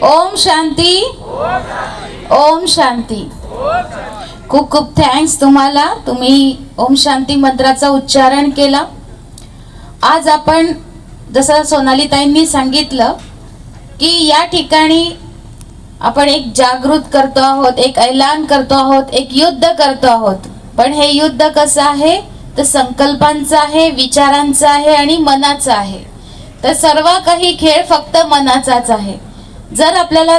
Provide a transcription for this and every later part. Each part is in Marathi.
ओम शांती, ओम शांती। खूप खूप थँक्स तुम्हाला, तुम्ही ओम शांती मंत्राचा उच्चारण केला। आज आपण जसं सोनाली ताईंनी सांगितलं की या ठिकाणी आपण एक जागृत करतो आहोत, एक ऐलान करतो आहोत, एक युद्ध करतो आहोत। पण हे युद्ध कसं आहे तर संकल्पांचं आहे, विचारांचं आहे आणि मनाचं आहे। तर सर्व काही खेळ फक्त मनाचाच आहे। जर आपल्याला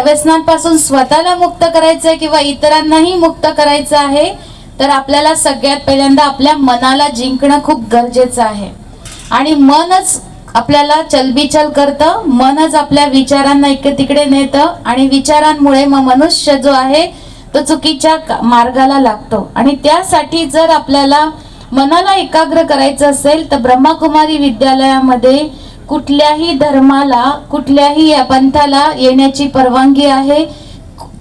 व्यसनांपासून स्वतःला मुक्त करायचं आहे किंवा इतरांनाही मुक्त करायचं आहे तर आपल्याला सगळ्यात पहिल्यांदा आपल्या मनाला जिंकणं खूप गरजेचं आहे। आणि मनच आपल्याला चलबिचल करतं, मनच आपल्या विचारांना इकडे तिकडे नेतं आणि विचारांमुळे मग मनुष्य जो आहे तो चुकीच्या मार्गाला लागतो। आणि त्यासाठी जर आपल्याला मनाला एकाग्र करायचं असेल तर ब्रह्मकुमारी विद्यालयामध्ये कुठल्याही धर्माला, कुठल्याही पंथाला येण्याची परवानगी आहे।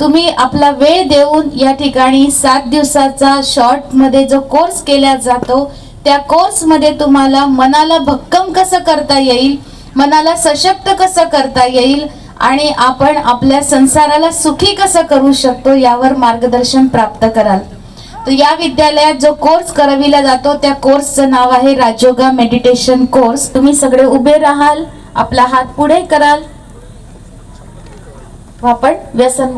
तुम्ही आपला वेळ देऊन या ठिकाणी 7 दिवसाचा शॉर्ट मध्ये जो कोर्स केला जातो त्या कोर्स मध्ये तुम्हाला मनाला भक्कम कसं करता येईल, मनाला सशक्त कसं करता येईल आणि आपण आपल्या संसाराला सुखी कसं करू शकतो यावर मार्गदर्शन प्राप्त कराल। तर या विद्यालयात जो कोर्स करविला जातो त्या कोर्सचं नाव आहे राजयोगा मेडिटेशन कोर्स। तुम्ही सगळे उभे राहाल, आपला हात पुढे कराल, आपण व्यसन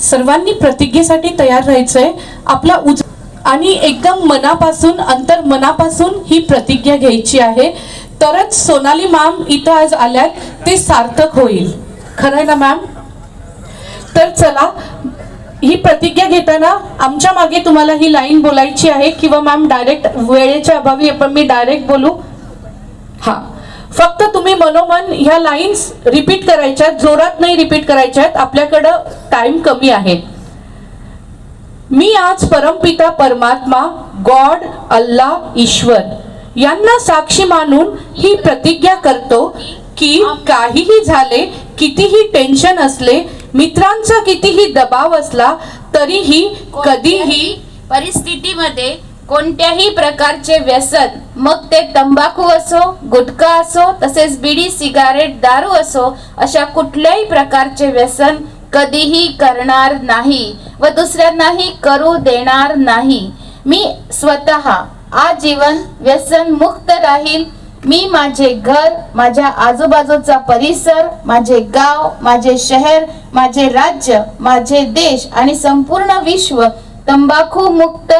सर्वांनी प्रतिज्ञेसाठी तयार राहायचंय। आपला आणि एकदम मनापासून, अंतर मनापासून ही प्रतिज्ञा घ्यायची आहे, तरच सोनाली मॅम इथं आज आल्यात ते सार्थक होईल। खरं आहे ना मॅम? तर चला, ही प्रतिज्ञा घेताना आमच्या मागे तुम्हाला ही लाईन बोलायची आहे किंवा मॅम डायरेक्ट वेळेच्या अभावी आपण मी डायरेक्ट बोलू? हा, फक्त तुम्ही मनोमन ह्या लाईन्स रिपीट करायच्या, जोरात नाही रिपीट करायच्या, आपल्याकडं टाइम कमी आहे। मी आज परमपिता परमात्मा, गॉड, अल्लाह, ईश्वर यांना साक्षी मानून ही प्रतिज्ञा करतो की काहीही झाले, कितीही टेन्शन असले, मित्रांचा कितीही दबाव असला तरीही कधीही परिस्थितीमध्ये कोणत्याही प्रकारचे व्यसन, मग ते तंबाखू असो, गुटखा असो, तसेच बिडी, सिगारेट, दारू असो, अशा कुठल्याही प्रकारचे व्यसन कधीही करणार नाही व दुसऱ्यांनाही करू देणार नाही। मी स्वतः आजीवन व्यसन मुक्त राहील। मी माझे घर, माझ्या आजूबाजूचा परिसर, माझे गाव, माझे शहर, माझे राज्य, माझे देश आणि संपूर्ण विश्व तंबाखू मुक्त